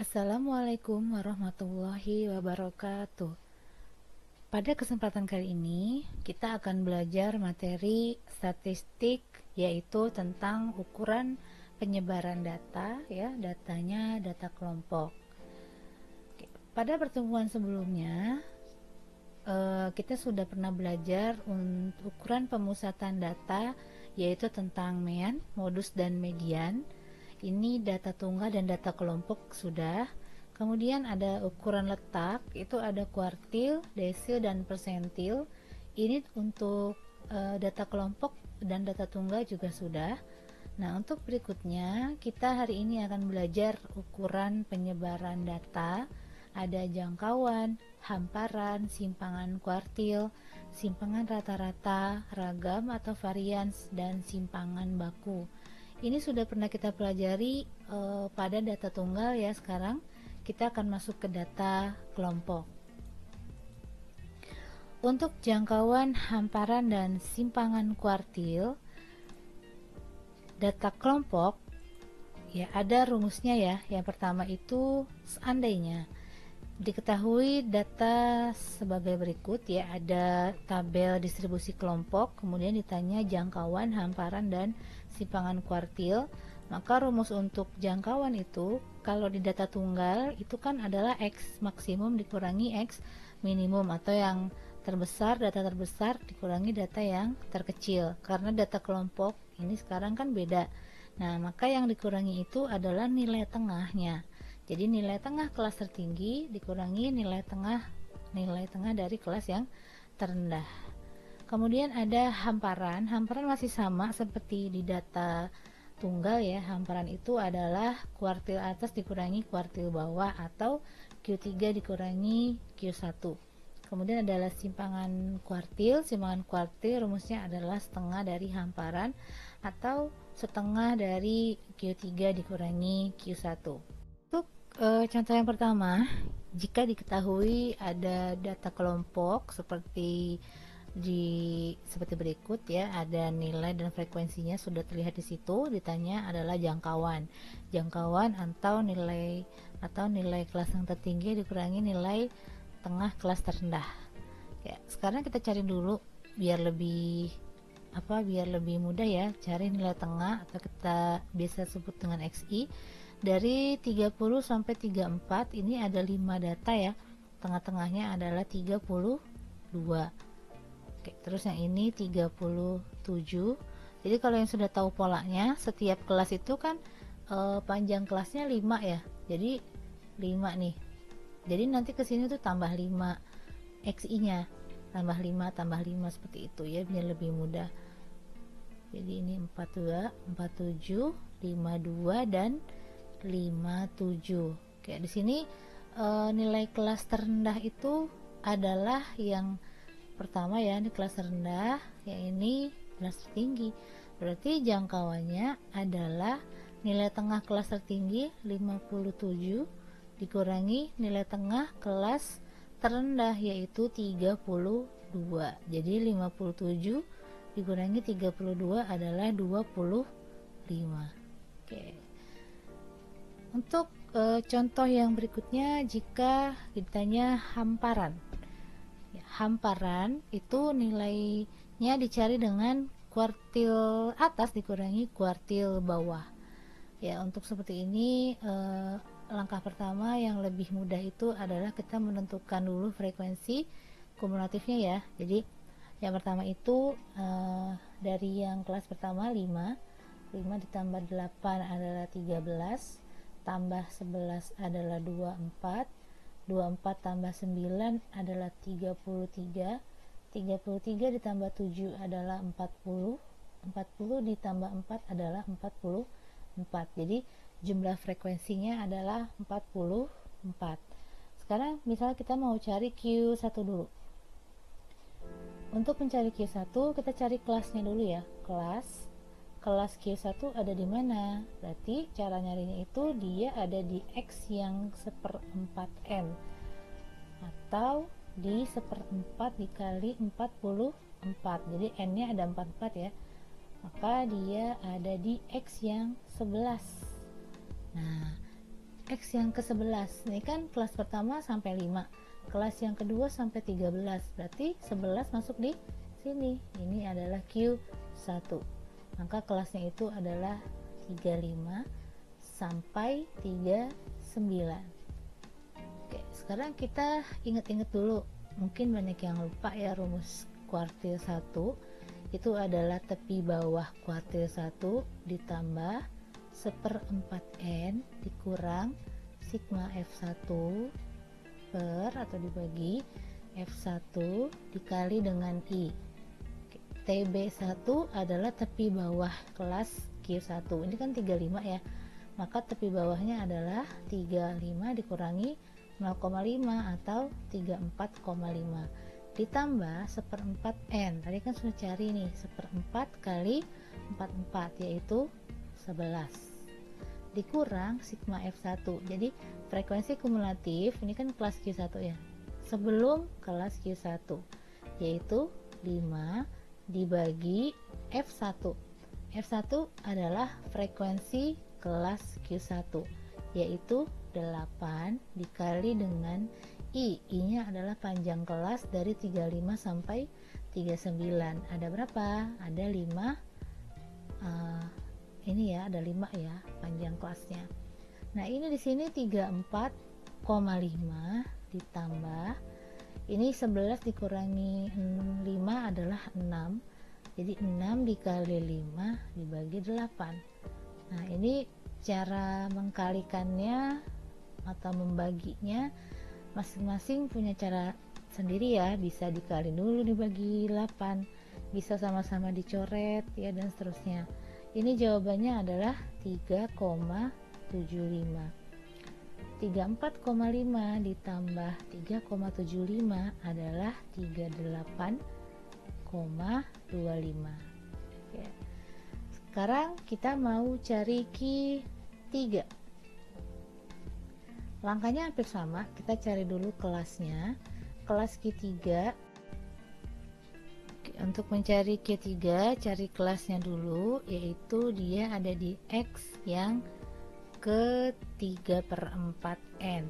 Assalamualaikum warahmatullahi wabarakatuh. Pada kesempatan kali ini, kita akan belajar materi statistik, yaitu tentang ukuran penyebaran data, ya, datanya data kelompok. Pada pertemuan sebelumnya, kita sudah pernah belajar ukuran pemusatan data, yaitu tentang mean, modus, dan median. Ini data tunggal dan data kelompok sudah. Kemudian ada ukuran letak, itu ada kuartil, desil, dan persentil. Ini untuk data kelompok dan data tunggal juga sudah. Nah, untuk berikutnya kita hari ini akan belajar ukuran penyebaran data. Ada jangkauan, hamparan, simpangan kuartil, simpangan rata-rata, ragam atau varians, dan simpangan baku. Ini sudah pernah kita pelajari pada data tunggal ya. Sekarang kita akan masuk ke data kelompok. Untuk jangkauan, hamparan, dan simpangan kuartil data kelompok, ya ada rumusnya ya. Yang pertama itu seandainya diketahui data sebagai berikut, ya, ada tabel distribusi kelompok, kemudian ditanya jangkauan, hamparan, dan simpangan kuartil. Maka rumus untuk jangkauan itu, kalau di data tunggal itu kan adalah X maksimum dikurangi X minimum, atau yang terbesar, data terbesar dikurangi data yang terkecil. Karena data kelompok ini sekarang kan beda. Nah, maka yang dikurangi itu adalah nilai tengahnya. Jadi nilai tengah kelas tertinggi dikurangi nilai tengah dari kelas yang terendah. Kemudian ada hamparan. Hamparan masih sama seperti di data tunggal ya. Hamparan itu adalah kuartil atas dikurangi kuartil bawah, atau Q3 dikurangi Q1. Kemudian adalah simpangan kuartil. Simpangan kuartil rumusnya adalah setengah dari hamparan, atau setengah dari Q3 dikurangi Q1. Untuk contoh yang pertama, jika diketahui ada data kelompok seperti berikut ya, ada nilai dan frekuensinya sudah terlihat di situ. Ditanya adalah jangkauan atau nilai kelas yang tertinggi dikurangi nilai tengah kelas terendah. Ya, sekarang kita cari dulu biar lebih mudah ya, cari nilai tengah atau kita biasa sebut dengan XI. Dari 30 sampai 34 ini ada 5 data ya. Tengah-tengahnya adalah 32. Oke, terus yang ini 37. Jadi kalau yang sudah tahu polanya, setiap kelas itu kan panjang kelasnya 5 ya. Jadi 5 nih. Jadi nanti ke sini tuh tambah 5 XI-nya. Tambah 5 tambah 5 seperti itu ya, biar lebih mudah. Jadi ini 42, 47, 52 dan 57. Oke, di sini nilai kelas terendah itu adalah yang pertama ya, ini kelas rendah, yang ini kelas tertinggi. Berarti jangkauannya adalah nilai tengah kelas tertinggi 57 dikurangi nilai tengah kelas terendah yaitu 32. Jadi 57 dikurangi 32 adalah 25. Oke. Untuk contoh yang berikutnya, jika ditanya hamparan. Hamparan itu nilainya dicari dengan kuartil atas dikurangi kuartil bawah. Ya, untuk seperti ini langkah pertama yang lebih mudah itu adalah kita menentukan dulu frekuensi kumulatifnya ya. Jadi yang pertama itu dari yang kelas pertama 5 ditambah 8 adalah 13, tambah 11 adalah 24, 24 tambah 9 adalah 33, 33 ditambah 7 adalah 40, 40 ditambah 4 adalah 44. Jadi jumlah frekuensinya adalah 44. Sekarang misalnya kita mau cari Q1 dulu. Untuk mencari Q1 kita cari kelasnya dulu ya. Kelas Q1 ada di mana? Berarti cara nyarinya itu dia ada di X yang 1/4N, atau di 1/4 dikali 44. Jadi N nya ada 44 ya, maka dia ada di X yang 11. Nah, X yang ke-11. Ini kan kelas pertama sampai 5, kelas yang kedua sampai 13, berarti 11 masuk di sini. Ini adalah Q1, maka kelasnya itu adalah 35 sampai 39. Oke, sekarang kita ingat-ingat dulu, mungkin banyak yang lupa ya, rumus kuartil 1 itu adalah tepi bawah kuartil 1 ditambah 1/4n dikurang sigma F1 per atau dibagi F1 dikali dengan I. TB1 adalah tepi bawah kelas Q1, ini kan 35 ya, maka tepi bawahnya adalah 35 dikurangi 0,5 atau 34,5 ditambah 1/4n. Tadi kan sudah cari nih, 1/4 kali 44 yaitu 11 dikurang sigma F1. Jadi frekuensi kumulatif ini kan kelas Q1 ya, sebelum kelas Q1 yaitu 5 dibagi F1. F1 adalah frekuensi kelas Q1 yaitu 8 dikali dengan I nya adalah panjang kelas dari 35 sampai 39. Ada berapa? Ada 5. Ini ya, ada 5 ya panjang kelasnya. Nah, ini di sini 34,5 ditambah ini 11 dikurangi 5 adalah 6. Jadi 6 dikali 5 dibagi 8. Nah, ini cara mengkalikannya atau membaginya masing-masing punya cara sendiri ya, bisa dikali dulu dibagi 8, bisa sama-sama dicoret ya, dan seterusnya. Ini jawabannya adalah 3,75. 34,5 ditambah 3,75 adalah 38,25. Oke. Sekarang kita mau cari Q3. Langkahnya hampir sama, kita cari dulu kelasnya. Kelas Q3. Untuk mencari Q3, cari kelasnya dulu, yaitu dia ada di X yang ke 3/4n.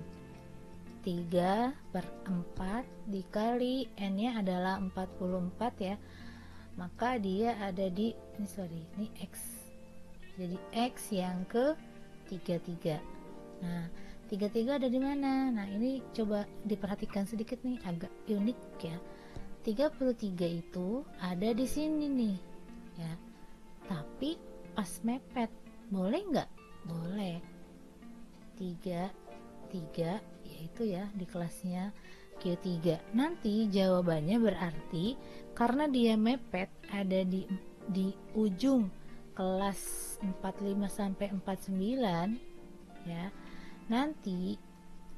3/4 dikali n nya adalah 44 ya, maka dia ada di ini X, jadi X yang ke 33. Nah, 33 ada di mana? Nah, ini coba diperhatikan sedikit nih, agak unik ya. 33 itu ada di sini nih ya, tapi pas mepet, boleh nggak? Boleh. 3 yaitu ya di kelasnya Q3. Nanti jawabannya berarti karena dia mepet ada di ujung kelas 45 sampai 49 ya. Nanti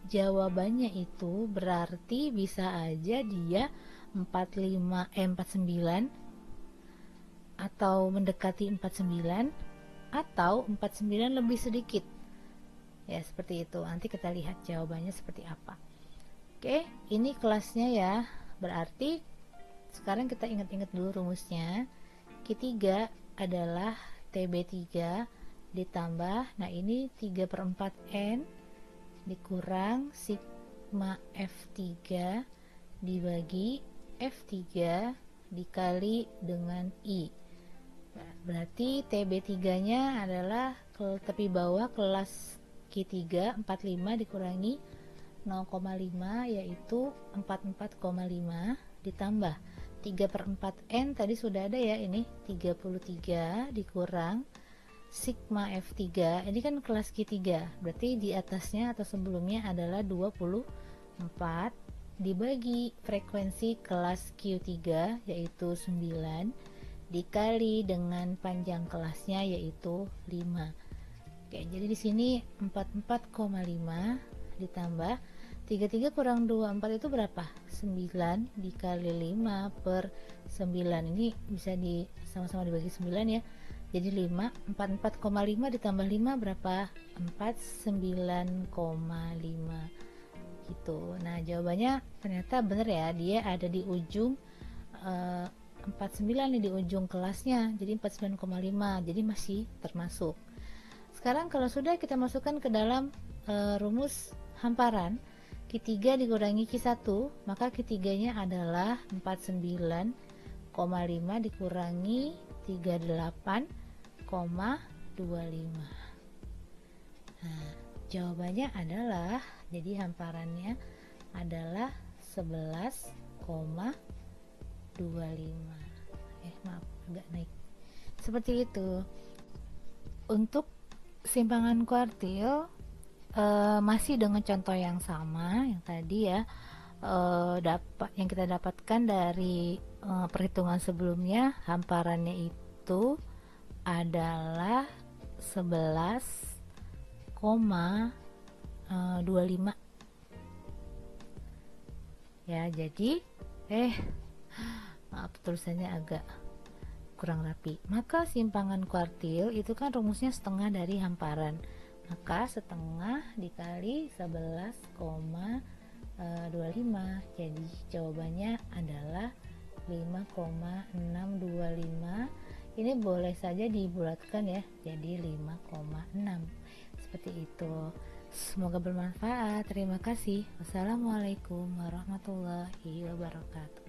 jawabannya itu berarti bisa aja dia 49 atau mendekati 49 atau 49 lebih sedikit ya, seperti itu. Nanti kita lihat jawabannya seperti apa. Oke, ini kelasnya ya, berarti sekarang kita ingat-ingat dulu rumusnya. Q3 adalah TB3 ditambah, nah ini 3/4n dikurang sigma F3 dibagi F3 dikali dengan I. Berarti TB3 nya adalah tepi bawah kelas Q3, 45 dikurangi 0,5 yaitu 44,5 ditambah 3/4n tadi sudah ada ya, ini 33 dikurang sigma F3, ini kan kelas Q3, berarti di atasnya atau sebelumnya adalah 24 dibagi frekuensi kelas Q3 yaitu 9 dikali dengan panjang kelasnya yaitu 5. Oke, jadi di sini 44,5 ditambah 33 kurang 24 itu berapa? 9 dikali 5 per 9, ini bisa sama-sama dibagi 9 ya, jadi 5. 44,5 ditambah 5 berapa? 49,5 gitu. Nah, jawabannya ternyata bener ya, dia ada di ujung 49 nih, di ujung kelasnya, jadi 49,5, jadi masih termasuk. Sekarang kalau sudah kita masukkan ke dalam rumus hamparan Q3 dikurangi Q1, maka Q3 nya adalah 49,5 dikurangi 38,25. Nah, jawabannya adalah, jadi hamparannya adalah 11,25. Maaf, agak naik. Seperti itu. Untuk simpangan kuartil masih dengan contoh yang sama yang tadi ya, yang kita dapatkan dari perhitungan sebelumnya, hamparannya itu adalah 11,25 ya. Jadi maaf, tulisannya agak kurang rapi. Maka simpangan kuartil itu kan rumusnya setengah dari hamparan, maka setengah dikali 11,25. Jadi jawabannya adalah 5,625. Ini boleh saja dibulatkan ya, jadi 5,6. Seperti itu. Semoga bermanfaat. Terima kasih. Wassalamualaikum warahmatullahi wabarakatuh.